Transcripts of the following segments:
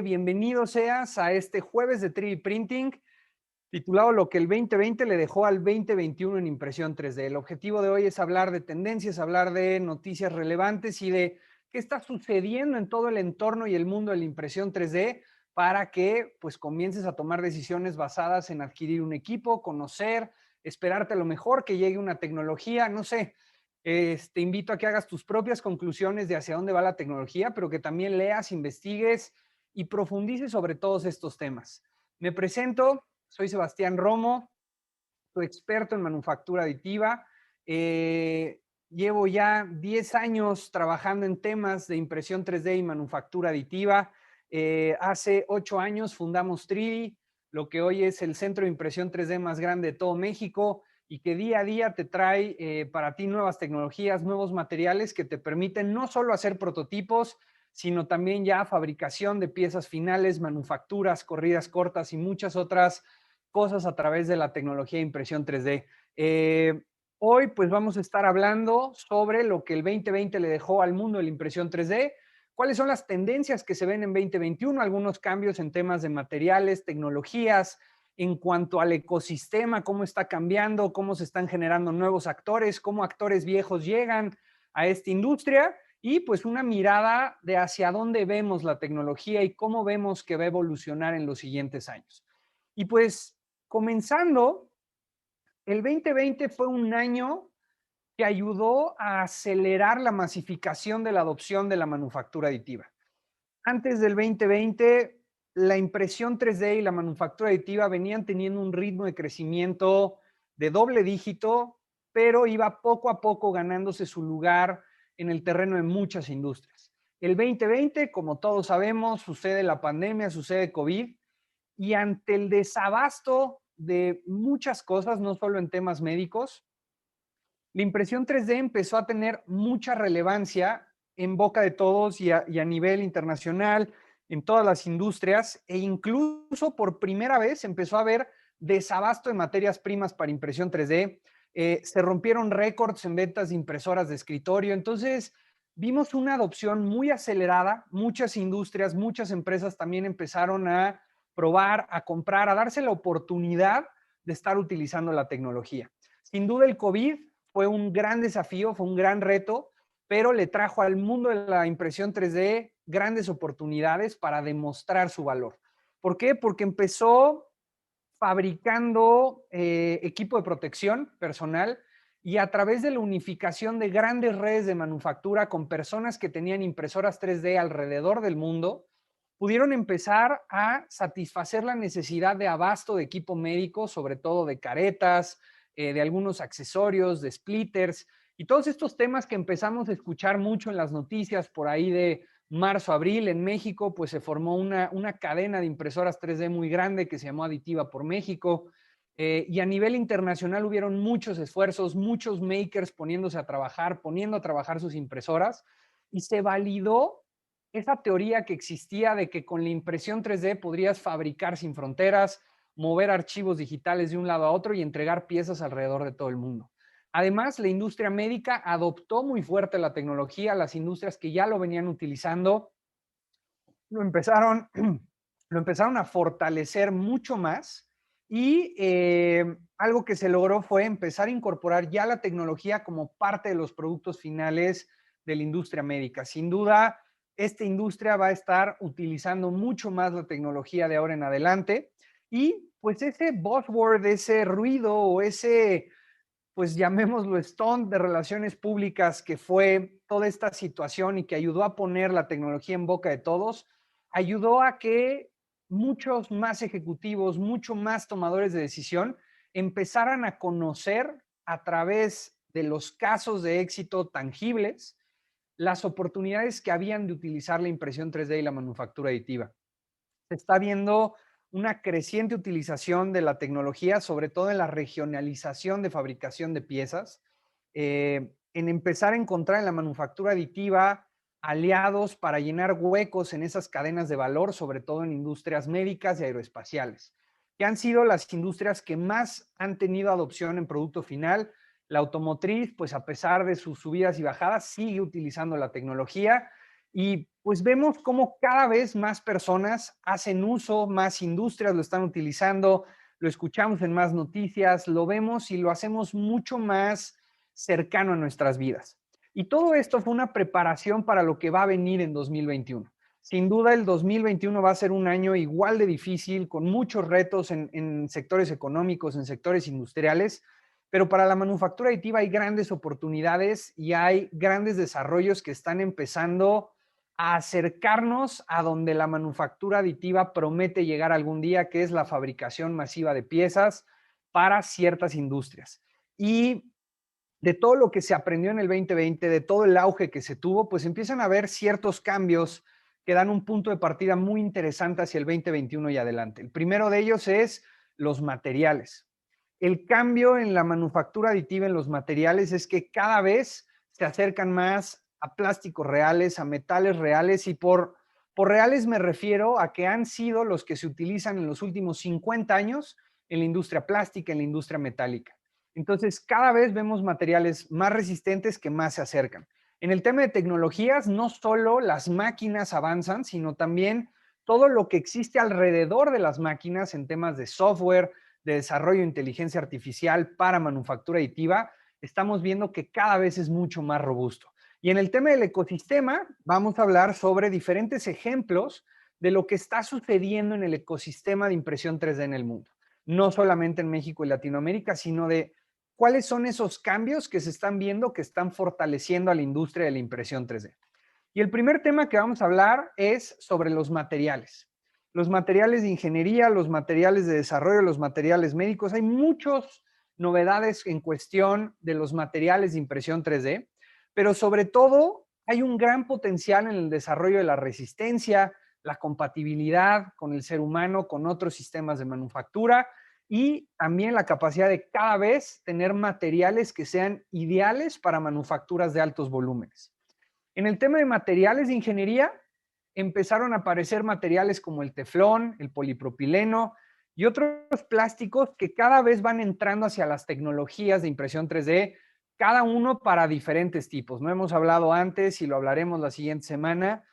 Bienvenido seas a este jueves de 3D Printing, titulado Lo que el 2020 le dejó al 2021 en impresión 3D. El objetivo de hoy es hablar de tendencias, hablar de noticias relevantes y de qué está sucediendo en todo el entorno y el mundo de la impresión 3D para que pues comiences a tomar decisiones basadas en adquirir un equipo, conocer, esperarte a lo mejor que llegue una tecnología, no sé. Te invito a que hagas tus propias conclusiones de hacia dónde va la tecnología, pero que también leas, investigues y profundices sobre todos estos temas. Me presento, soy Sebastián Romo, soy experto en manufactura aditiva. Llevo ya 10 años trabajando en temas de impresión 3D y manufactura aditiva. Hace 8 años fundamos 3D, lo que hoy es el centro de impresión 3D más grande de todo México y que día a día te trae para ti nuevas tecnologías, nuevos materiales que te permiten no solo hacer prototipos, sino también ya fabricación de piezas finales, manufacturas, corridas cortas y muchas otras cosas a través de la tecnología de impresión 3D. Hoy pues vamos a estar hablando sobre lo que el 2020 le dejó al mundo de la impresión 3D, cuáles son las tendencias que se ven en 2021, algunos cambios en temas de materiales, tecnologías, en cuanto al ecosistema, cómo está cambiando, cómo se están generando nuevos actores, cómo actores viejos llegan a esta industria y pues una mirada de hacia dónde vemos la tecnología y cómo vemos que va a evolucionar en los siguientes años. Y pues comenzando, el 2020 fue un año que ayudó a acelerar la masificación de la adopción de la manufactura aditiva. Antes del 2020, la impresión 3D y la manufactura aditiva venían teniendo un ritmo de crecimiento de doble dígito, pero iba poco a poco ganándose su lugar en el terreno de muchas industrias. El 2020, como todos sabemos, sucede la pandemia, sucede COVID, y ante el desabasto de muchas cosas, no solo en temas médicos, la impresión 3D empezó a tener mucha relevancia en boca de todos y a nivel internacional, en todas las industrias, e incluso por primera vez empezó a haber desabasto de materias primas para impresión 3D. Se rompieron récords en ventas de impresoras de escritorio. Entonces, vimos una adopción muy acelerada. Muchas industrias, muchas empresas también empezaron a probar, a comprar, a darse la oportunidad de estar utilizando la tecnología. Sin duda el COVID fue un gran desafío, fue un gran reto, pero le trajo al mundo de la impresión 3D grandes oportunidades para demostrar su valor. ¿Por qué? Porque empezó fabricando equipo de protección personal y a través de la unificación de grandes redes de manufactura con personas que tenían impresoras 3D alrededor del mundo, pudieron empezar a satisfacer la necesidad de abasto de equipo médico, sobre todo de caretas, de algunos accesorios, de splitters y todos estos temas que empezamos a escuchar mucho en las noticias por ahí de marzo, abril. En México, pues se formó una cadena de impresoras 3D muy grande que se llamó Aditiva por México. Y a nivel internacional hubieron muchos esfuerzos, muchos makers poniéndose a trabajar, poniendo a trabajar sus impresoras, y se validó esa teoría que existía de que con la impresión 3D podrías fabricar sin fronteras, mover archivos digitales de un lado a otro y entregar piezas alrededor de todo el mundo. Además, la industria médica adoptó muy fuerte la tecnología, las industrias que ya lo venían utilizando lo empezaron, lo empezaron a fortalecer mucho más y algo que se logró fue empezar a incorporar ya la tecnología como parte de los productos finales de la industria médica. Sin duda, esta industria va a estar utilizando mucho más la tecnología de ahora en adelante y pues ese buzzword, ese ruido o ese pues llamémoslo stunt de relaciones públicas que fue toda esta situación y que ayudó a poner la tecnología en boca de todos, ayudó a que muchos más ejecutivos, mucho más tomadores de decisión empezaran a conocer a través de los casos de éxito tangibles las oportunidades que habían de utilizar la impresión 3D y la manufactura aditiva. Se está viendo una creciente utilización de la tecnología, sobre todo en la regionalización de fabricación de piezas, en empezar a encontrar en la manufactura aditiva aliados para llenar huecos en esas cadenas de valor, sobre todo en industrias médicas y aeroespaciales, que han sido las industrias que más han tenido adopción en producto final. La automotriz, pues a pesar de sus subidas y bajadas, sigue utilizando la tecnología Y pues vemos cómo cada vez más personas hacen uso, más industrias lo están utilizando, lo escuchamos en más noticias, lo vemos y lo hacemos mucho más cercano a nuestras vidas. Y todo esto fue una preparación para lo que va a venir en 2021. Sin duda, el 2021 va a ser un año igual de difícil, con muchos retos en sectores económicos, en sectores industriales, pero para la manufactura aditiva hay grandes oportunidades y hay grandes desarrollos que están empezando a acercarnos a donde la manufactura aditiva promete llegar algún día, que es la fabricación masiva de piezas para ciertas industrias. Y de todo lo que se aprendió en el 2020, de todo el auge que se tuvo, pues empiezan a haber ciertos cambios que dan un punto de partida muy interesante hacia el 2021 y adelante. El primero de ellos es los materiales. El cambio en la manufactura aditiva en los materiales es que cada vez se acercan más a plásticos reales, a metales reales, y por reales me refiero a que han sido los que se utilizan en los últimos 50 años en la industria plástica, en la industria metálica. Entonces, cada vez vemos materiales más resistentes que más se acercan. En el tema de tecnologías, no solo las máquinas avanzan, sino también todo lo que existe alrededor de las máquinas en temas de software, de desarrollo de inteligencia artificial para manufactura aditiva, estamos viendo que cada vez es mucho más robusto. Y en el tema del ecosistema, vamos a hablar sobre diferentes ejemplos de lo que está sucediendo en el ecosistema de impresión 3D en el mundo. No solamente en México y Latinoamérica, sino de cuáles son esos cambios que se están viendo que están fortaleciendo a la industria de la impresión 3D. Y el primer tema que vamos a hablar es sobre los materiales. Los materiales de ingeniería, los materiales de desarrollo, los materiales médicos. Hay muchas novedades en cuestión de los materiales de impresión 3D, pero sobre todo hay un gran potencial en el desarrollo de la resistencia, la compatibilidad con el ser humano, con otros sistemas de manufactura y también la capacidad de cada vez tener materiales que sean ideales para manufacturas de altos volúmenes. En el tema de materiales de ingeniería, empezaron a aparecer materiales como el teflón, el polipropileno y otros plásticos que cada vez van entrando hacia las tecnologías de impresión 3D, cada uno para diferentes tipos. No hemos hablado antes y lo hablaremos la siguiente semana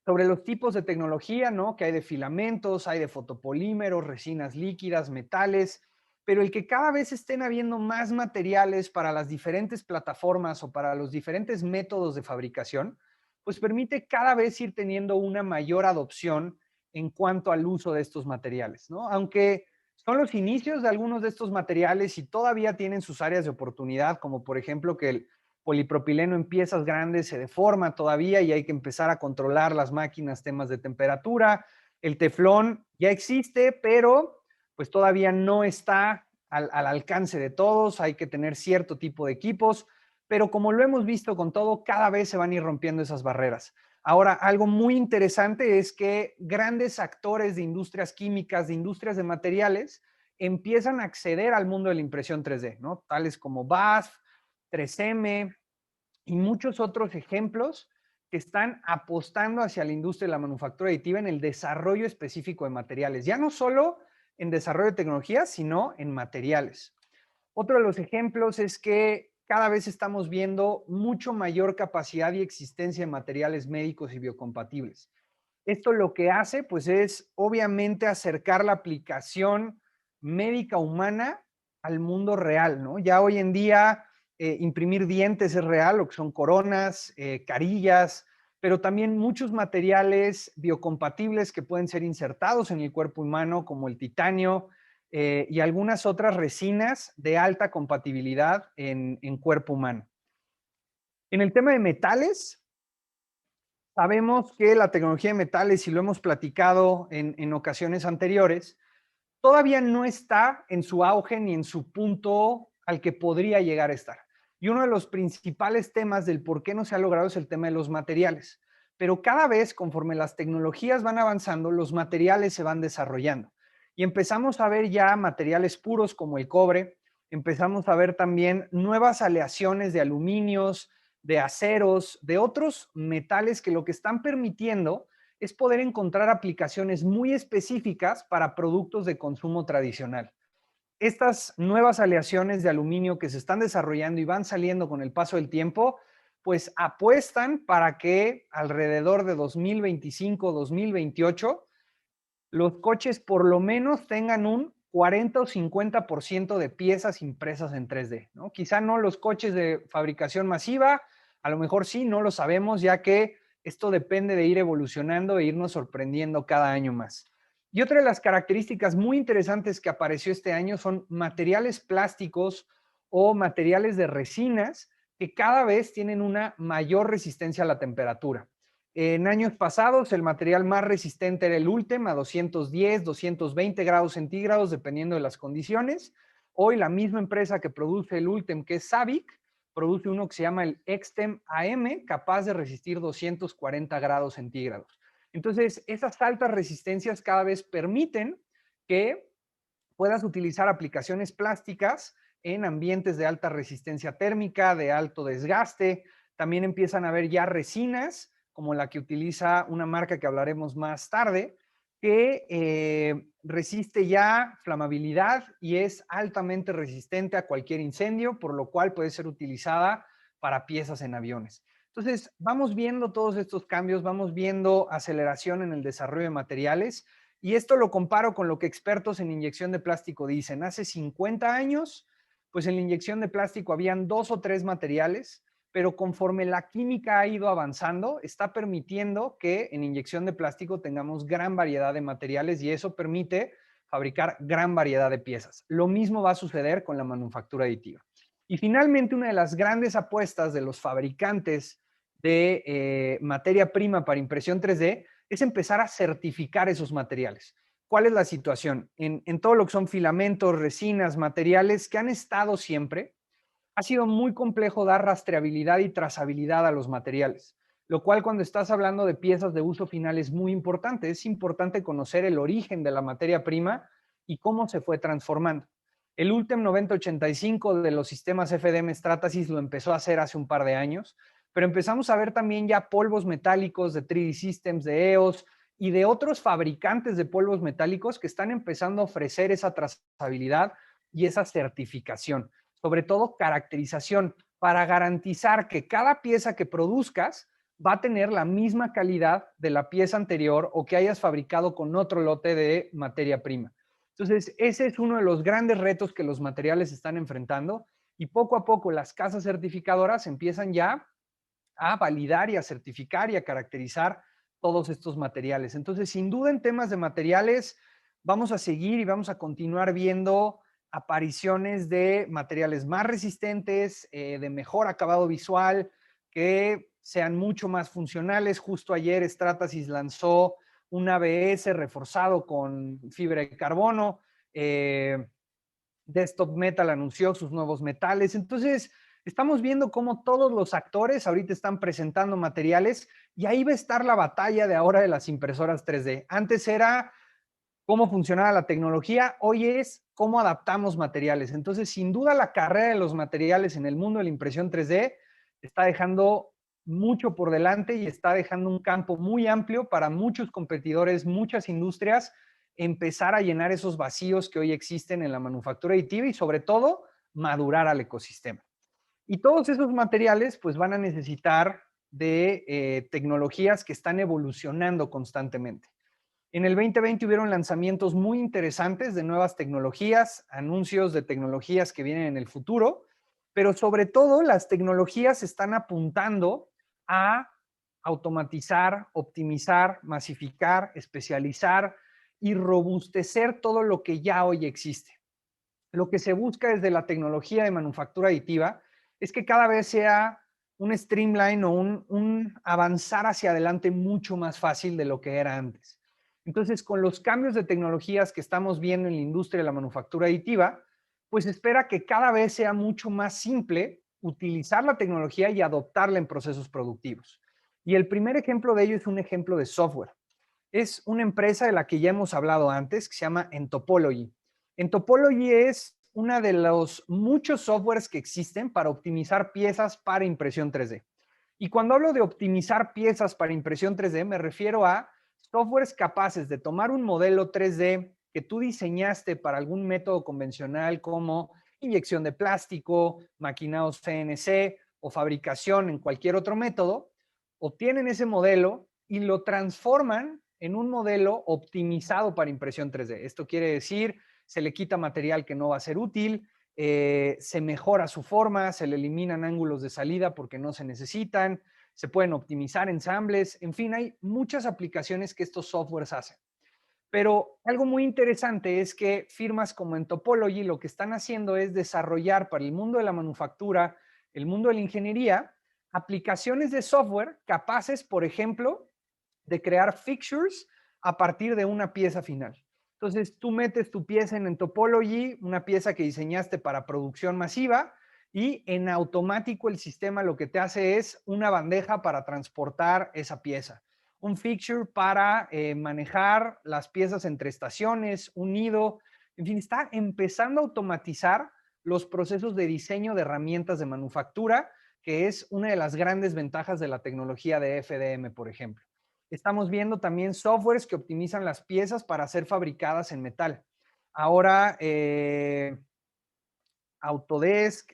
sobre los tipos de tecnología, ¿no? Que hay de filamentos, hay de fotopolímeros, resinas líquidas, metales, pero el que cada vez estén habiendo más materiales para las diferentes plataformas o para los diferentes métodos de fabricación, pues permite cada vez ir teniendo una mayor adopción en cuanto al uso de estos materiales, ¿no? Aunque son los inicios de algunos de estos materiales y todavía tienen sus áreas de oportunidad, como por ejemplo que el polipropileno en piezas grandes se deforma todavía y hay que empezar a controlar las máquinas, temas de temperatura. El teflón ya existe, pero pues todavía no está al alcance de todos, hay que tener cierto tipo de equipos, pero como lo hemos visto con todo, cada vez se van a ir rompiendo esas barreras. Ahora, algo muy interesante es que grandes actores de industrias químicas, de industrias de materiales, empiezan a acceder al mundo de la impresión 3D, ¿no? Tales como BASF, 3M y muchos otros ejemplos que están apostando hacia la industria de la manufactura aditiva en el desarrollo específico de materiales, ya no solo en desarrollo de tecnologías, sino en materiales. Otro de los ejemplos es que cada vez estamos viendo mucho mayor capacidad y existencia de materiales médicos y biocompatibles. Esto lo que hace, pues, es obviamente acercar la aplicación médica humana al mundo real, ¿no? Ya hoy en día imprimir dientes es real, lo que son coronas, carillas, pero también muchos materiales biocompatibles que pueden ser insertados en el cuerpo humano, como el titanio y algunas otras resinas de alta compatibilidad en cuerpo humano. En el tema de metales, sabemos que la tecnología de metales, y lo hemos platicado en ocasiones anteriores, todavía no está en su auge ni en su punto al que podría llegar a estar. Y uno de los principales temas del por qué no se ha logrado es el tema de los materiales. Pero cada vez, conforme las tecnologías van avanzando, los materiales se van desarrollando. Y empezamos a ver ya materiales puros como el cobre, empezamos a ver también nuevas aleaciones de aluminios, de aceros, de otros metales que lo que están permitiendo es poder encontrar aplicaciones muy específicas para productos de consumo tradicional. Estas nuevas aleaciones de aluminio que se están desarrollando y van saliendo con el paso del tiempo, pues apuestan para que alrededor de 2025, 2028, los coches por lo menos tengan un 40 o 50% de piezas impresas en 3D, ¿no? Quizá no los coches de fabricación masiva, a lo mejor sí, no lo sabemos, ya que esto depende de ir evolucionando e irnos sorprendiendo cada año más. Y otra de las características muy interesantes que apareció este año son materiales plásticos o materiales de resinas que cada vez tienen una mayor resistencia a la temperatura. En años pasados, el material más resistente era el Ultem a 210, 220 grados centígrados, dependiendo de las condiciones. Hoy la misma empresa que produce el Ultem, que es Savic, produce uno que se llama el Extem AM, capaz de resistir 240 grados centígrados. Entonces, esas altas resistencias cada vez permiten que puedas utilizar aplicaciones plásticas en ambientes de alta resistencia térmica, de alto desgaste. También empiezan a haber ya resinas, como la que utiliza una marca que hablaremos más tarde, que resiste ya flamabilidad y es altamente resistente a cualquier incendio, por lo cual puede ser utilizada para piezas en aviones. Entonces, vamos viendo todos estos cambios, vamos viendo aceleración en el desarrollo de materiales y esto lo comparo con lo que expertos en inyección de plástico dicen. Hace 50 años, pues en la inyección de plástico habían 2 o 3 materiales, pero conforme la química ha ido avanzando, está permitiendo que en inyección de plástico tengamos gran variedad de materiales y eso permite fabricar gran variedad de piezas. Lo mismo va a suceder con la manufactura aditiva. Y finalmente, una de las grandes apuestas de los fabricantes de materia prima para impresión 3D es empezar a certificar esos materiales. ¿Cuál es la situación? En todo lo que son filamentos, resinas, materiales que han estado siempre, ha sido muy complejo dar rastreabilidad y trazabilidad a los materiales, lo cual cuando estás hablando de piezas de uso final es muy importante. Es importante conocer el origen de la materia prima y cómo se fue transformando. El Ultem 9085 de los sistemas FDM Stratasys lo empezó a hacer hace un par de años, pero empezamos a ver también ya polvos metálicos de 3D Systems, de EOS y de otros fabricantes de polvos metálicos que están empezando a ofrecer esa trazabilidad y esa certificación, sobre todo caracterización, para garantizar que cada pieza que produzcas va a tener la misma calidad de la pieza anterior o que hayas fabricado con otro lote de materia prima. Entonces, ese es uno de los grandes retos que los materiales están enfrentando y poco a poco las casas certificadoras empiezan ya a validar y a certificar y a caracterizar todos estos materiales. Entonces, sin duda en temas de materiales, vamos a seguir y vamos a continuar viendo apariciones de materiales más resistentes, de mejor acabado visual, que sean mucho más funcionales. Justo ayer Stratasys lanzó un ABS reforzado con fibra de carbono. Desktop Metal anunció sus nuevos metales. Entonces, estamos viendo cómo todos los actores ahorita están presentando materiales y ahí va a estar la batalla de ahora de las impresoras 3D. Antes era cómo funcionaba la tecnología, hoy es cómo adaptamos materiales. Entonces, sin duda, la carrera de los materiales en el mundo de la impresión 3D está dejando mucho por delante y está dejando un campo muy amplio para muchos competidores, muchas industrias, empezar a llenar esos vacíos que hoy existen en la manufactura aditiva y sobre todo madurar al ecosistema. Y todos esos materiales pues van a necesitar de tecnologías que están evolucionando constantemente. En el 2020 hubieron lanzamientos muy interesantes de nuevas tecnologías, anuncios de tecnologías que vienen en el futuro, pero sobre todo las tecnologías están apuntando a automatizar, optimizar, masificar, especializar y robustecer todo lo que ya hoy existe. Lo que se busca desde la tecnología de manufactura aditiva es que cada vez sea un streamline o un avanzar hacia adelante mucho más fácil de lo que era antes. Entonces, con los cambios de tecnologías que estamos viendo en la industria de la manufactura aditiva, pues espera que cada vez sea mucho más simple utilizar la tecnología y adoptarla en procesos productivos. Y el primer ejemplo de ello es un ejemplo de software. Es una empresa de la que ya hemos hablado antes, que se llama Entopology. Entopology es una de los muchos softwares que existen para optimizar piezas para impresión 3D. Y cuando hablo de optimizar piezas para impresión 3D, me refiero a softwares capaces de tomar un modelo 3D que tú diseñaste para algún método convencional como inyección de plástico, maquinado CNC, o fabricación en cualquier otro método, obtienen ese modelo y lo transforman en un modelo optimizado para impresión 3D. Esto quiere decir, se le quita material que no va a ser útil, se mejora su forma, se le eliminan ángulos de salida porque no se necesitan, se pueden optimizar ensambles, en fin, hay muchas aplicaciones que estos softwares hacen. Pero algo muy interesante es que firmas como en Topology lo que están haciendo es desarrollar para el mundo de la manufactura, el mundo de la ingeniería, aplicaciones de software capaces, por ejemplo, de crear fixtures a partir de una pieza final. Entonces, tú metes tu pieza en Topology, una pieza que diseñaste para producción masiva, y en automático el sistema lo que te hace es una bandeja para transportar esa pieza, un fixture para manejar las piezas entre estaciones, un nido, en fin, está empezando a automatizar los procesos de diseño de herramientas de manufactura, que es una de las grandes ventajas de la tecnología de FDM, por ejemplo. Estamos viendo también softwares que optimizan las piezas para ser fabricadas en metal. Ahora, Autodesk,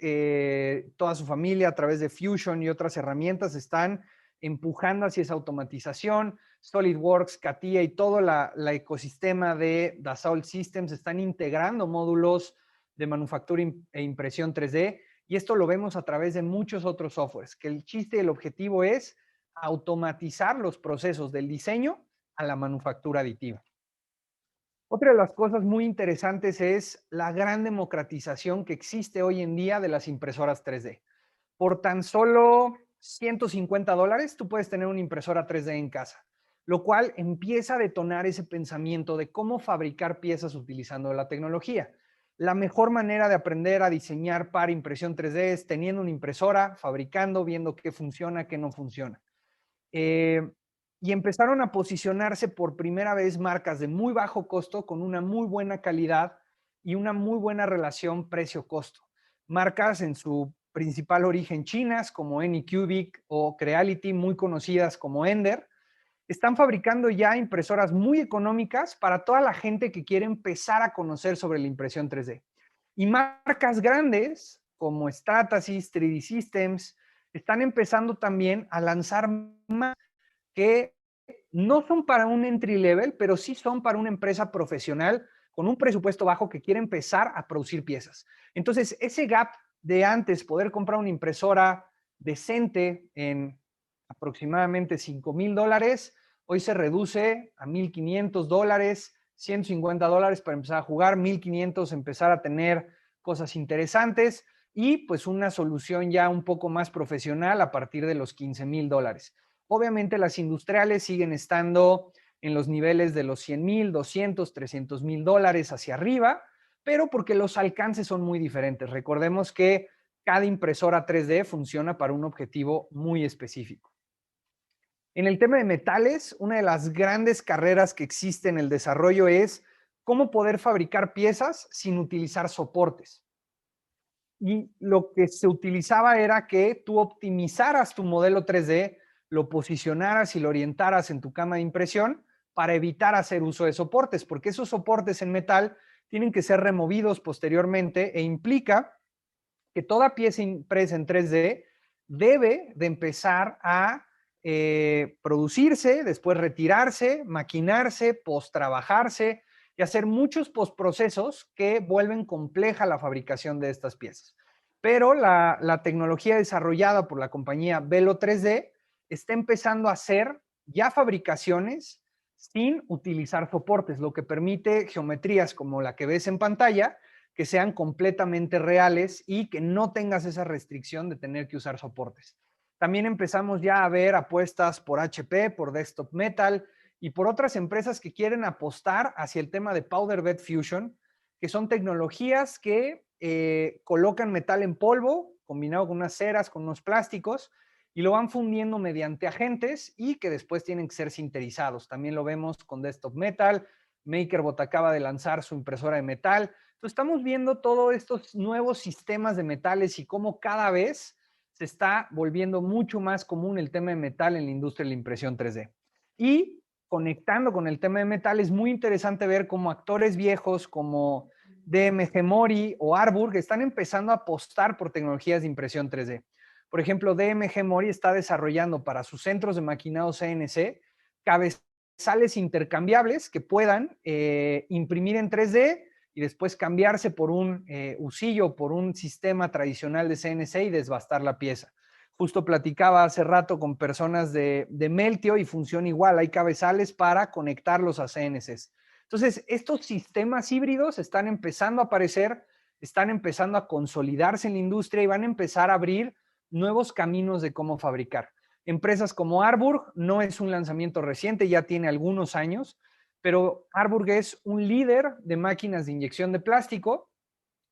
toda su familia a través de Fusion y otras herramientas están empujando hacia esa automatización. SolidWorks, CATIA y todo la ecosistema de Dassault Systems están integrando módulos de manufactura e impresión 3D, y esto lo vemos a través de muchos otros softwares, que el chiste y el objetivo es automatizar los procesos del diseño a la manufactura aditiva. Otra de las cosas muy interesantes es la gran democratización que existe hoy en día de las impresoras 3D. Por tan solo $150, tú puedes tener una impresora 3D en casa, lo cual empieza a detonar ese pensamiento de cómo fabricar piezas utilizando la tecnología. La mejor manera de aprender a diseñar para impresión 3D es teniendo una impresora, fabricando, viendo qué funciona, qué no funciona. Y empezaron a posicionarse por primera vez marcas de muy bajo costo con una muy buena calidad y una muy buena relación precio-costo. Marcas en su principal origen chinas como Anycubic o Creality, muy conocidas como Ender, están fabricando ya impresoras muy económicas para toda la gente que quiere empezar a conocer sobre la impresión 3D. Y marcas grandes como Stratasys, 3D Systems, están empezando también a lanzar más que no son para un entry level, pero sí son para una empresa profesional con un presupuesto bajo que quiere empezar a producir piezas. Entonces, ese gap de antes poder comprar una impresora decente en aproximadamente $5,000, hoy se reduce a $1,500, $150 para empezar a jugar, $1,500 empezar a tener cosas interesantes, y pues una solución ya un poco más profesional a partir de los $15,000. Obviamente las industriales siguen estando en los niveles de los $100,000, $200,000, $300,000 hacia arriba, pero porque los alcances son muy diferentes. Recordemos que cada impresora 3D funciona para un objetivo muy específico. En el tema de metales, una de las grandes carreras que existe en el desarrollo es cómo poder fabricar piezas sin utilizar soportes. Y lo que se utilizaba era que tú optimizaras tu modelo 3D, lo posicionaras y lo orientaras en tu cama de impresión para evitar hacer uso de soportes, porque esos soportes en metal tienen que ser removidos posteriormente, e implica que toda pieza impresa en 3D debe de empezar a producirse, después retirarse, maquinarse, post-trabajarse y hacer muchos postprocesos que vuelven compleja la fabricación de estas piezas. Pero la tecnología desarrollada por la compañía Velo 3D está empezando a hacer ya fabricaciones sin utilizar soportes, lo que permite geometrías como la que ves en pantalla, que sean completamente reales y que no tengas esa restricción de tener que usar soportes. También empezamos ya a ver apuestas por HP, por Desktop Metal y por otras empresas que quieren apostar hacia el tema de Powder Bed Fusion, que son tecnologías que colocan metal en polvo, combinado con unas ceras, con unos plásticos, y lo van fundiendo mediante agentes y que después tienen que ser sinterizados. También lo vemos con Desktop Metal. MakerBot acaba de lanzar su impresora de metal. Entonces, estamos viendo todos estos nuevos sistemas de metales y cómo cada vez se está volviendo mucho más común el tema de metal en la industria de la impresión 3D. Y conectando con el tema de metal, es muy interesante ver cómo actores viejos como DMG Mori o Arburg están empezando a apostar por tecnologías de impresión 3D. Por ejemplo, DMG Mori está desarrollando para sus centros de maquinado CNC cabezales intercambiables que puedan imprimir en 3D y después cambiarse por un husillo, por un sistema tradicional de CNC y desbastar la pieza. Justo platicaba hace rato con personas de Meltio y funciona igual. Hay cabezales para conectarlos a CNCs. Entonces, estos sistemas híbridos están empezando a aparecer, están empezando a consolidarse en la industria y van a empezar a abrir nuevos caminos de cómo fabricar. Empresas como Arburg no es un lanzamiento reciente, ya tiene algunos años, pero Arburg es un líder de máquinas de inyección de plástico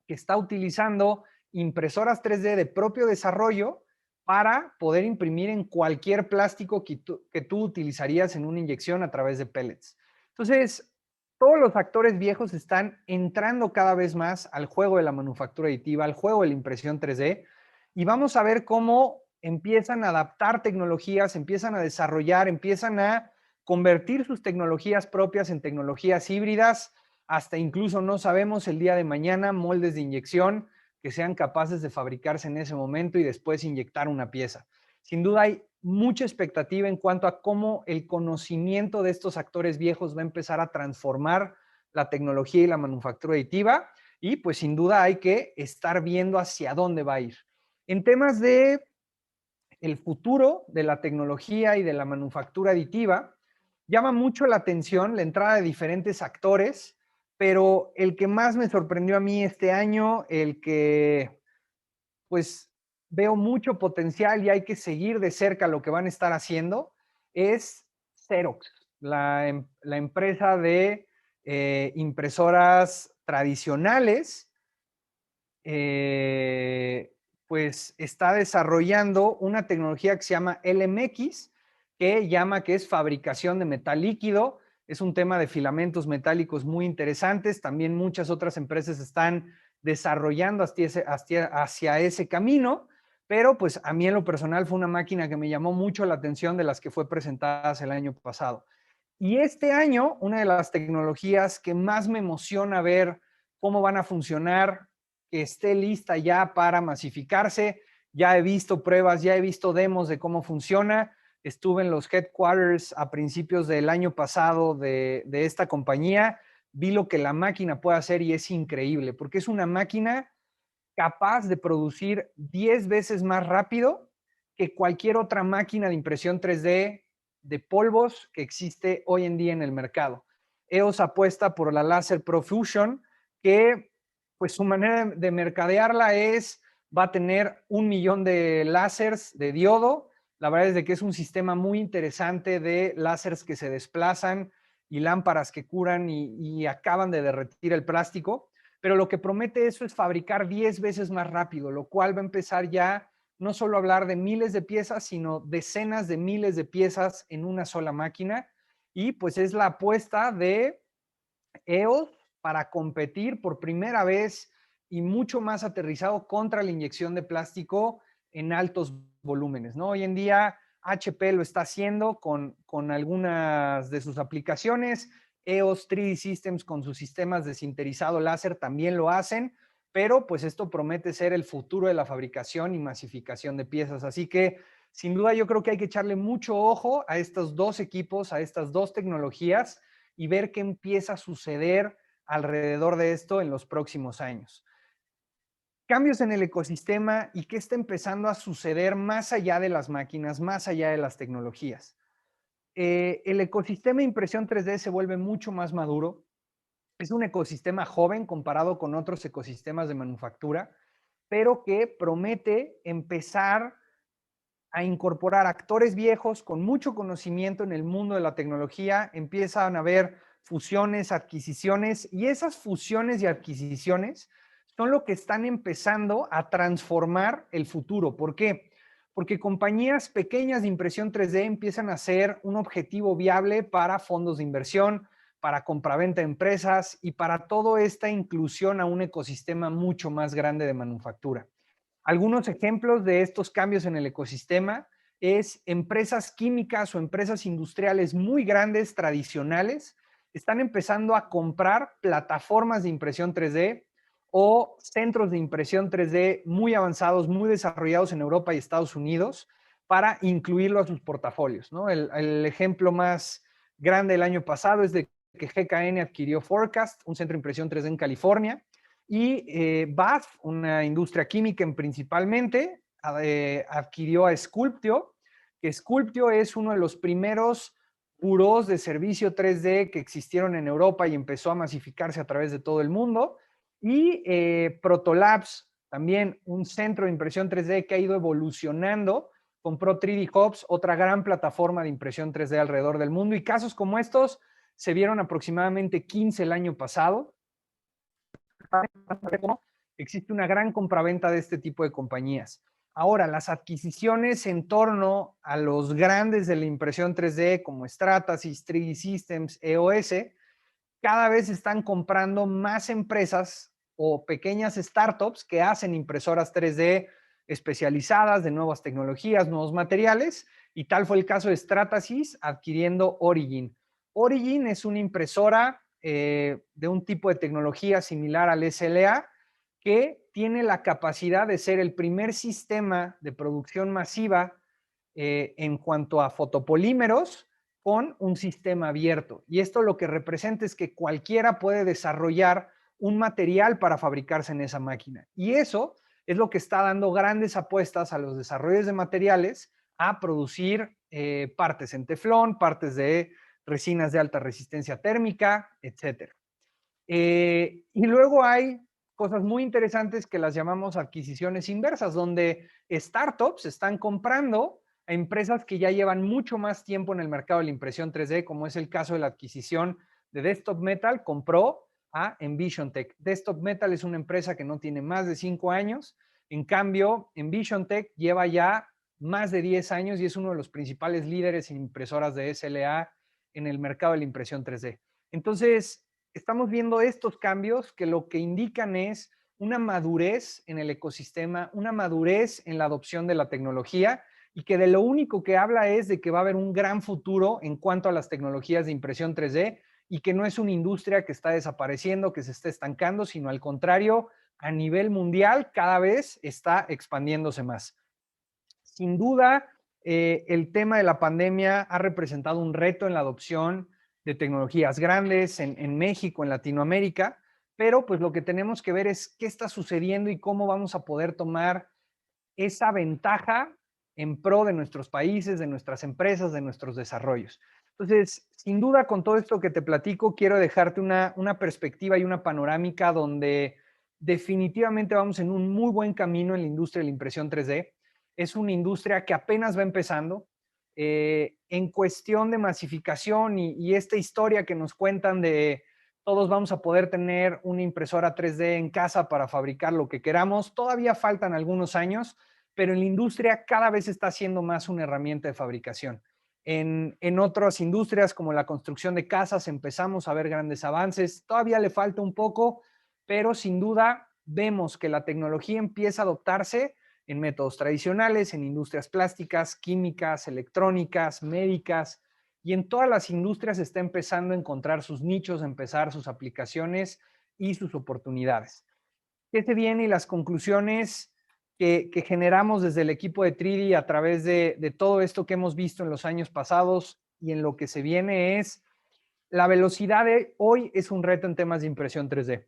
que está utilizando impresoras 3D de propio desarrollo para poder imprimir en cualquier plástico que tú utilizarías en una inyección a través de pellets. Entonces, todos los actores viejos están entrando cada vez más al juego de la manufactura aditiva, al juego de la impresión 3D, y vamos a ver cómo empiezan a adaptar tecnologías, empiezan a desarrollar, empiezan a convertir sus tecnologías propias en tecnologías híbridas, hasta incluso no sabemos el día de mañana moldes de inyección que sean capaces de fabricarse en ese momento y después inyectar una pieza. Sin duda hay mucha expectativa en cuanto a cómo el conocimiento de estos actores viejos va a empezar a transformar la tecnología y la manufactura aditiva, y pues sin duda hay que estar viendo hacia dónde va a ir. En temas de el futuro de la tecnología y de la manufactura aditiva, llama mucho la atención la entrada de diferentes actores, pero el que más me sorprendió a mí este año, el que pues veo mucho potencial y hay que seguir de cerca lo que van a estar haciendo, es Xerox, la empresa de impresoras tradicionales, pues está desarrollando una tecnología que se llama LMX, que es fabricación de metal líquido. Es un tema de filamentos metálicos muy interesantes. También muchas otras empresas están desarrollando hacia ese camino, pero pues a mí en lo personal fue una máquina que me llamó mucho la atención de las que fue presentadas el año pasado. Y este año, una de las tecnologías que más me emociona ver cómo van a funcionar, que esté lista ya para masificarse. Ya he visto pruebas, ya he visto demos de cómo funciona. Estuve en los headquarters a principios del año pasado de esta compañía. Vi lo que la máquina puede hacer y es increíble, porque es una máquina capaz de producir 10 veces más rápido que cualquier otra máquina de impresión 3D de polvos que existe hoy en día en el mercado. EOS apuesta por la Laser Pro Fusion, que pues su manera de mercadearla va a tener 1 millón de láseres de diodo. La verdad es de que es un sistema muy interesante de láseres que se desplazan y lámparas que curan y acaban de derretir el plástico. Pero lo que promete eso es fabricar 10 veces más rápido, lo cual va a empezar ya no solo a hablar de miles de piezas, sino decenas de miles de piezas en una sola máquina. Y pues es la apuesta de EOS para competir por primera vez y mucho más aterrizado contra la inyección de plástico en altos volúmenes, ¿no? Hoy en día HP lo está haciendo con algunas de sus aplicaciones. EOS 3D Systems con sus sistemas de sinterizado láser también lo hacen, pero pues esto promete ser el futuro de la fabricación y masificación de piezas. Así que sin duda yo creo que hay que echarle mucho ojo a estos dos equipos, a estas dos tecnologías y ver qué empieza a suceder alrededor de esto en los próximos años. Cambios en el ecosistema y qué está empezando a suceder más allá de las máquinas, más allá de las tecnologías. El ecosistema de impresión 3D se vuelve mucho más maduro. Es un ecosistema joven comparado con otros ecosistemas de manufactura, pero que promete empezar a incorporar actores viejos con mucho conocimiento en el mundo de la tecnología. Empiezan a haber fusiones, adquisiciones, y esas fusiones y adquisiciones son lo que están empezando a transformar el futuro. ¿Por qué? Porque compañías pequeñas de impresión 3D empiezan a ser un objetivo viable para fondos de inversión, para compraventa de empresas y para toda esta inclusión a un ecosistema mucho más grande de manufactura. Algunos ejemplos de estos cambios en el ecosistema es empresas químicas o empresas industriales muy grandes, tradicionales, están empezando a comprar plataformas de impresión 3D o centros de impresión 3D muy avanzados, muy desarrollados en Europa y Estados Unidos para incluirlo a sus portafolios, ¿no? El ejemplo más grande del año pasado es de que GKN adquirió Forecast, un centro de impresión 3D en California, y BASF, una industria química principalmente, adquirió a Sculptio, que Sculptio es uno de los primeros burós de servicio 3D que existieron en Europa y empezó a masificarse a través de todo el mundo. Y Protolabs, también un centro de impresión 3D que ha ido evolucionando, compró 3D Hubs, otra gran plataforma de impresión 3D alrededor del mundo. Y casos como estos se vieron aproximadamente 15 el año pasado. Existe una gran compraventa de este tipo de compañías. Ahora, las adquisiciones en torno a los grandes de la impresión 3D como Stratasys, 3D Systems, EOS, cada vez están comprando más empresas o pequeñas startups que hacen impresoras 3D especializadas de nuevas tecnologías, nuevos materiales, y tal fue el caso de Stratasys adquiriendo Origin. Origin es una impresora de un tipo de tecnología similar al SLA que tiene la capacidad de ser el primer sistema de producción masiva en cuanto a fotopolímeros con un sistema abierto. Y esto lo que representa es que cualquiera puede desarrollar un material para fabricarse en esa máquina. Y eso es lo que está dando grandes apuestas a los desarrollos de materiales a producir partes en teflón, partes de resinas de alta resistencia térmica, etc. Y luego hay cosas muy interesantes que las llamamos adquisiciones inversas, donde startups están comprando a empresas que ya llevan mucho más tiempo en el mercado de la impresión 3D, como es el caso de la adquisición de Desktop Metal, compró a Envision Tech. Desktop Metal es una empresa que no tiene más de 5 años, en cambio, Envision Tech lleva ya más de 10 años y es uno de los principales líderes en impresoras de SLA en el mercado de la impresión 3D. Entonces, estamos viendo estos cambios que lo que indican es una madurez en el ecosistema, una madurez en la adopción de la tecnología y que de lo único que habla es de que va a haber un gran futuro en cuanto a las tecnologías de impresión 3D y que no es una industria que está desapareciendo, que se está estancando, sino al contrario, a nivel mundial cada vez está expandiéndose más. Sin duda, el tema de la pandemia ha representado un reto en la adopción de tecnologías grandes en México, en Latinoamérica, pero pues lo que tenemos que ver es qué está sucediendo y cómo vamos a poder tomar esa ventaja en pro de nuestros países, de nuestras empresas, de nuestros desarrollos. Entonces, sin duda, con todo esto que te platico, quiero dejarte una perspectiva y una panorámica donde definitivamente vamos en un muy buen camino en la industria de la impresión 3D. Es una industria que apenas va empezando. En cuestión de masificación y esta historia que nos cuentan de todos vamos a poder tener una impresora 3D en casa para fabricar lo que queramos. Todavía faltan algunos años, pero en la industria cada vez está siendo más una herramienta de fabricación. En otras industrias como la construcción de casas empezamos a ver grandes avances. Todavía le falta un poco, pero sin duda vemos que la tecnología empieza a adoptarse en métodos tradicionales, en industrias plásticas, químicas, electrónicas, médicas, y en todas las industrias está empezando a encontrar sus nichos, a empezar sus aplicaciones y sus oportunidades. ¿Qué se viene y las conclusiones que generamos desde el equipo de 3D a través de todo esto que hemos visto en los años pasados y en lo que se viene es la velocidad de hoy es un reto en temas de impresión 3D.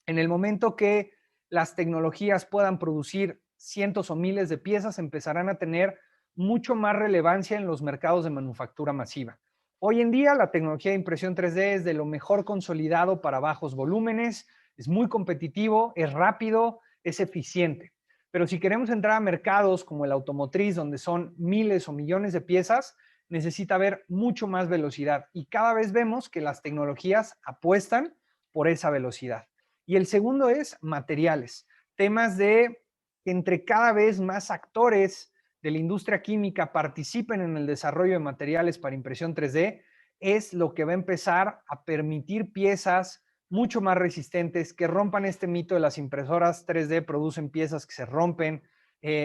En el momento que las tecnologías puedan producir cientos o miles de piezas, empezarán a tener mucho más relevancia en los mercados de manufactura masiva. Hoy en día, la tecnología de impresión 3D es de lo mejor consolidado para bajos volúmenes, es muy competitivo, es rápido, es eficiente. Pero si queremos entrar a mercados como el automotriz, donde son miles o millones de piezas, necesita haber mucho más velocidad. Y cada vez vemos que las tecnologías apuestan por esa velocidad. Y el segundo es materiales, temas de que entre cada vez más actores de la industria química participen en el desarrollo de materiales para impresión 3D, es lo que va a empezar a permitir piezas mucho más resistentes que rompan este mito de las impresoras 3D producen piezas que se rompen,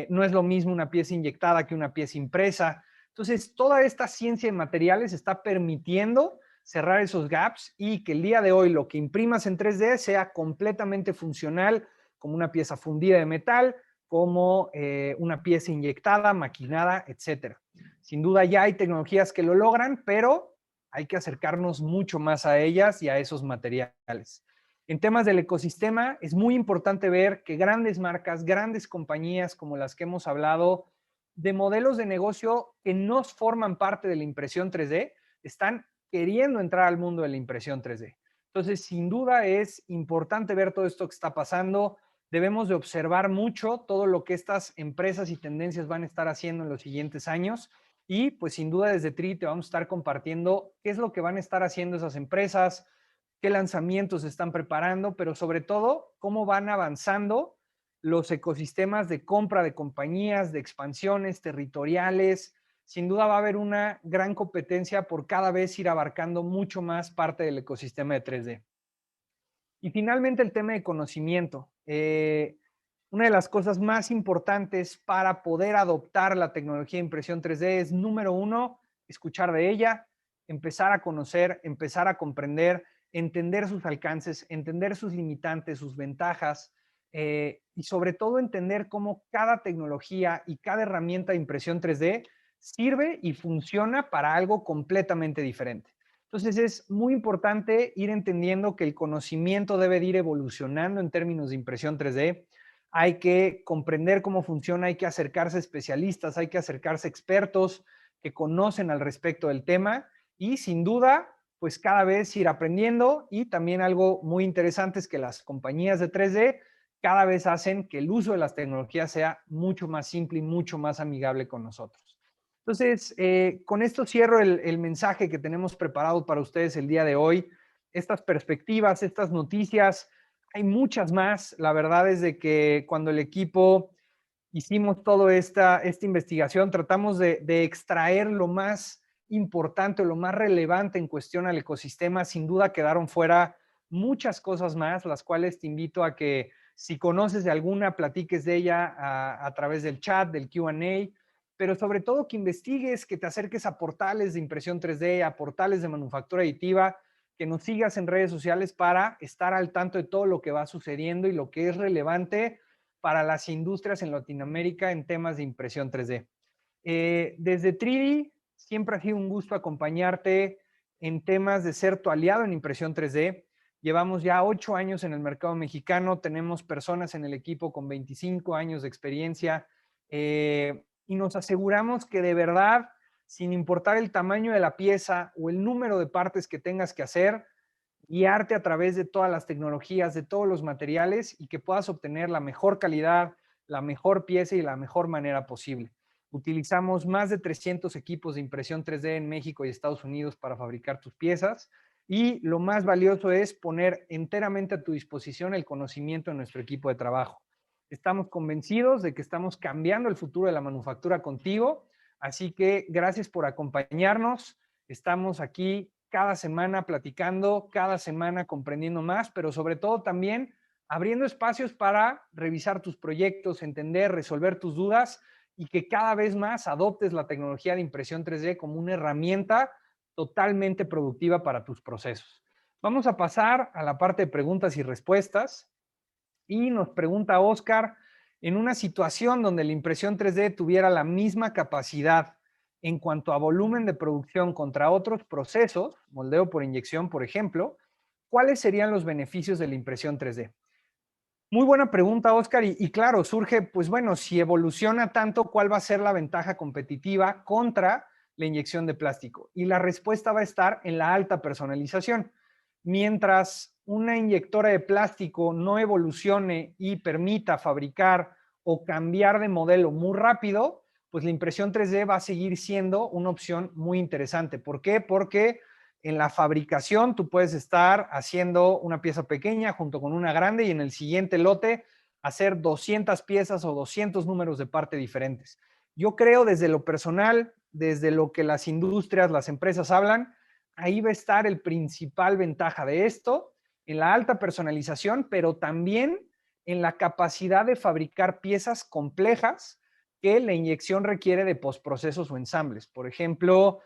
no es lo mismo una pieza inyectada que una pieza impresa. Entonces, toda esta ciencia de materiales está permitiendo cerrar esos gaps y que el día de hoy lo que imprimas en 3D sea completamente funcional como una pieza fundida de metal, como una pieza inyectada, maquinada, etcétera. Sin duda ya hay tecnologías que lo logran, pero hay que acercarnos mucho más a ellas y a esos materiales. En temas del ecosistema, es muy importante ver que grandes marcas, grandes compañías como las que hemos hablado, de modelos de negocio que no forman parte de la impresión 3D, están queriendo entrar al mundo de la impresión 3D. Entonces, sin duda es importante ver todo esto que está pasando. Debemos de observar mucho todo lo que estas empresas y tendencias van a estar haciendo en los siguientes años y pues sin duda desde TRI te vamos a estar compartiendo qué es lo que van a estar haciendo esas empresas, qué lanzamientos se están preparando, pero sobre todo cómo van avanzando los ecosistemas de compra de compañías, de expansiones territoriales. Sin duda va a haber una gran competencia por cada vez ir abarcando mucho más parte del ecosistema de 3D. Y finalmente el tema de conocimiento. Una de las cosas más importantes para poder adoptar la tecnología de impresión 3D es, número uno, escuchar de ella, empezar a conocer, empezar a comprender, entender sus alcances, entender sus limitantes, sus ventajas, y sobre todo entender cómo cada tecnología y cada herramienta de impresión 3D sirve y funciona para algo completamente diferente. Entonces es muy importante ir entendiendo que el conocimiento debe de ir evolucionando en términos de impresión 3D. Hay que comprender cómo funciona, hay que acercarse a especialistas, hay que acercarse a expertos que conocen al respecto del tema y sin duda, pues cada vez ir aprendiendo. Y también algo muy interesante es que las compañías de 3D cada vez hacen que el uso de las tecnologías sea mucho más simple y mucho más amigable con nosotros. Entonces, con esto cierro el mensaje que tenemos preparado para ustedes el día de hoy. Estas perspectivas, estas noticias, hay muchas más. La verdad es de que cuando el equipo hicimos toda esta investigación, tratamos de extraer lo más importante, lo más relevante en cuestión al ecosistema. Sin duda quedaron fuera muchas cosas más, las cuales te invito a que si conoces de alguna, platiques de ella a través del chat, del Q&A, pero sobre todo que investigues, que te acerques a portales de impresión 3D, a portales de manufactura aditiva, que nos sigas en redes sociales para estar al tanto de todo lo que va sucediendo y lo que es relevante para las industrias en Latinoamérica en temas de impresión 3D. Desde 3D siempre ha sido un gusto acompañarte en temas de ser tu aliado en impresión 3D. Llevamos ya 8 años en el mercado mexicano, tenemos personas en el equipo con 25 años de experiencia, y nos aseguramos que de verdad, sin importar el tamaño de la pieza o el número de partes que tengas que hacer, guiarte a través de todas las tecnologías, de todos los materiales y que puedas obtener la mejor calidad, la mejor pieza y la mejor manera posible. Utilizamos más de 300 equipos de impresión 3D en México y Estados Unidos para fabricar tus piezas y lo más valioso es poner enteramente a tu disposición el conocimiento de nuestro equipo de trabajo. Estamos convencidos de que estamos cambiando el futuro de la manufactura contigo, así que gracias por acompañarnos. Estamos aquí cada semana platicando, cada semana comprendiendo más, pero sobre todo también abriendo espacios para revisar tus proyectos, entender, resolver tus dudas y que cada vez más adoptes la tecnología de impresión 3D como una herramienta totalmente productiva para tus procesos. Vamos a pasar a la parte de preguntas y respuestas y nos pregunta Oscar, en una situación donde la impresión 3D tuviera la misma capacidad en cuanto a volumen de producción contra otros procesos, moldeo por inyección, por ejemplo, ¿cuáles serían los beneficios de la impresión 3D? Muy buena pregunta, Oscar, y claro, surge, pues bueno, si evoluciona tanto, ¿cuál va a ser la ventaja competitiva contra la inyección de plástico? Y la respuesta va a estar en la alta personalización. Mientras una inyectora de plástico no evolucione y permita fabricar o cambiar de modelo muy rápido, pues la impresión 3D va a seguir siendo una opción muy interesante. ¿Por qué? Porque en la fabricación tú puedes estar haciendo una pieza pequeña junto con una grande y en el siguiente lote hacer 200 piezas o 200 números de parte diferentes. Yo creo desde lo personal, desde lo que las industrias, las empresas hablan, ahí va a estar el principal ventaja de esto, en la alta personalización, pero también en la capacidad de fabricar piezas complejas que la inyección requiere de postprocesos o ensambles. Por ejemplo,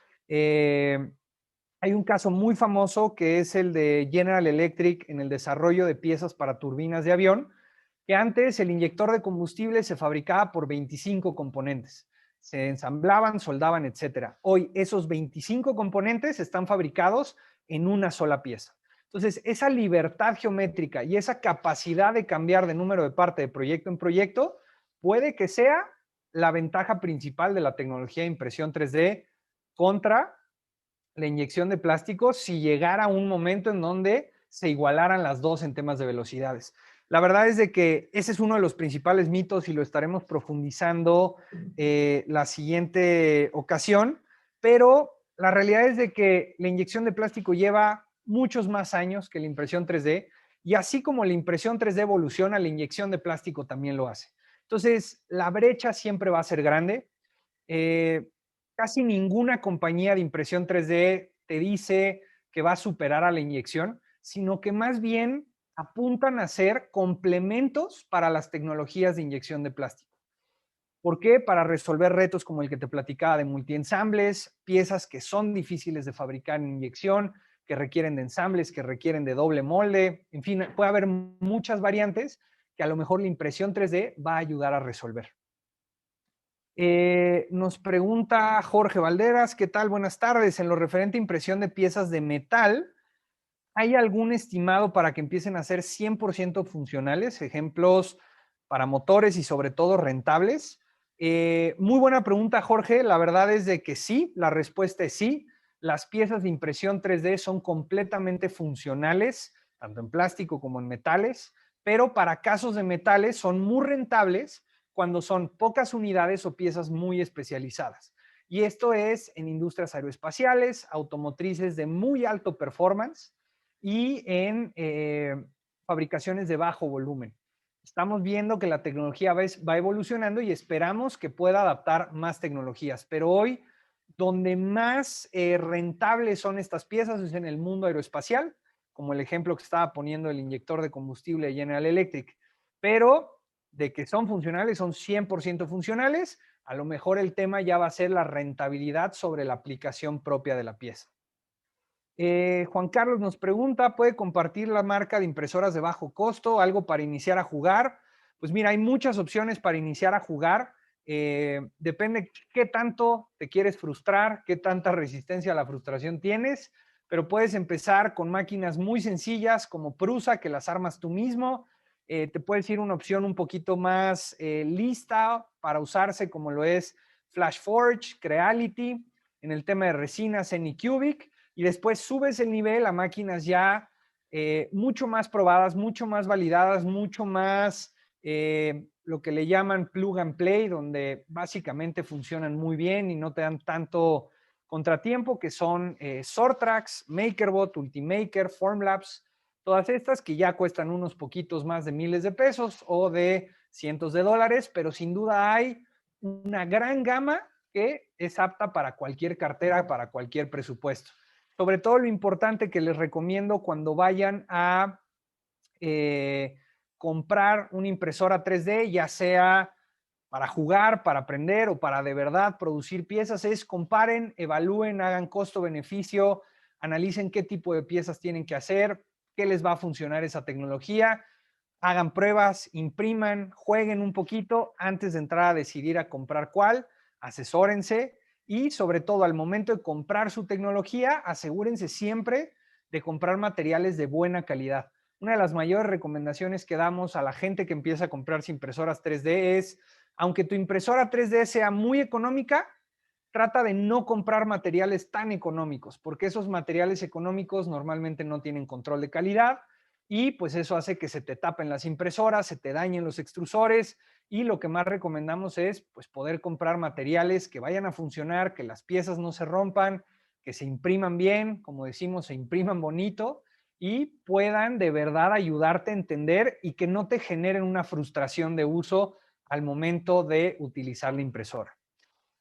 Hay un caso muy famoso que es el de General Electric en el desarrollo de piezas para turbinas de avión, que antes el inyector de combustible se fabricaba por 25 componentes. Se ensamblaban, soldaban, etcétera. Hoy esos 25 componentes están fabricados en una sola pieza. Entonces, esa libertad geométrica y esa capacidad de cambiar de número de parte de proyecto en proyecto puede que sea la ventaja principal de la tecnología de impresión 3D contra la inyección de plástico si llegara un momento en donde se igualaran las dos en temas de velocidades. La verdad es de que ese es uno de los principales mitos y lo estaremos profundizando la siguiente ocasión, pero la realidad es de que la inyección de plástico lleva muchos más años que la impresión 3D y así como la impresión 3D evoluciona, la inyección de plástico también lo hace. Entonces, la brecha siempre va a ser grande. Eh, Casi ninguna compañía de impresión 3D te dice que va a superar a la inyección, sino que más bien apuntan a ser complementos para las tecnologías de inyección de plástico. ¿Por qué? Para resolver retos como el que te platicaba de multiensambles, piezas que son difíciles de fabricar en inyección, que requieren de ensambles, que requieren de doble molde, en fin, puede haber muchas variantes que a lo mejor la impresión 3D va a ayudar a resolver. Nos pregunta Jorge Valderas, ¿qué tal? Buenas tardes. En lo referente a impresión de piezas de metal, ¿hay algún estimado para que empiecen a ser 100% funcionales? Ejemplos para motores y sobre todo rentables. Muy buena pregunta, Jorge. La verdad es de que sí, la respuesta es sí. Las piezas de impresión 3D son completamente funcionales, tanto en plástico como en metales, pero para casos de metales son muy rentables cuando son pocas unidades o piezas muy especializadas. Y esto es en industrias aeroespaciales, automotrices de muy alto performance y en fabricaciones de bajo volumen. Estamos viendo que la tecnología va evolucionando y esperamos que pueda adaptar más tecnologías, pero hoy donde más rentables son estas piezas es en el mundo aeroespacial, como el ejemplo que estaba poniendo el inyector de combustible de General Electric, pero de que son funcionales, son 100% funcionales, a lo mejor el tema ya va a ser la rentabilidad sobre la aplicación propia de la pieza. Juan Carlos nos pregunta, ¿puede compartir la marca de impresoras de bajo costo, algo para iniciar a jugar? Pues mira, hay muchas opciones para iniciar a jugar. Depende qué tanto te quieres frustrar, qué tanta resistencia a la frustración tienes, pero puedes empezar con máquinas muy sencillas como Prusa, que las armas tú mismo. Te puedes ir una opción un poquito más lista para usarse, como lo es FlashForge, Creality, en el tema de resinas, Anycubic, y después subes el nivel a máquinas ya mucho más probadas, mucho más validadas, mucho más lo que le llaman plug and play, donde básicamente funcionan muy bien y no te dan tanto contratiempo, que son Sortrax, MakerBot, Ultimaker, Formlabs, todas estas que ya cuestan unos poquitos más de miles de pesos o de cientos de dólares, pero sin duda hay una gran gama que es apta para cualquier cartera, para cualquier presupuesto. Sobre todo lo importante que les recomiendo cuando vayan a comprar una impresora 3D, ya sea para jugar, para aprender o para de verdad producir piezas, es comparen, evalúen, hagan costo-beneficio, analicen qué tipo de piezas tienen que hacer, qué les va a funcionar esa tecnología, hagan pruebas, impriman, jueguen un poquito antes de entrar a decidir a comprar cuál, asesórense y sobre todo al momento de comprar su tecnología, asegúrense siempre de comprar materiales de buena calidad. Una de las mayores recomendaciones que damos a la gente que empieza a comprarse impresoras 3D es, aunque tu impresora 3D sea muy económica, trata de no comprar materiales tan económicos, porque esos materiales económicos normalmente no tienen control de calidad y pues eso hace que se te tapen las impresoras, se te dañen los extrusores y lo que más recomendamos es pues poder comprar materiales que vayan a funcionar, que las piezas no se rompan, que se impriman bien, como decimos, se impriman bonito y puedan de verdad ayudarte a entender y que no te generen una frustración de uso al momento de utilizar la impresora.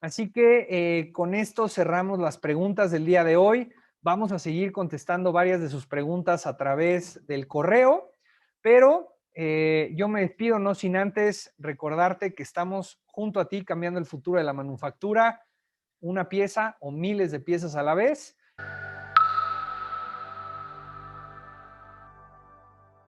Así que con esto cerramos las preguntas del día de hoy. Vamos a seguir contestando varias de sus preguntas a través del correo, pero yo me despido no sin antes recordarte que estamos junto a ti cambiando el futuro de la manufactura, una pieza o miles de piezas a la vez.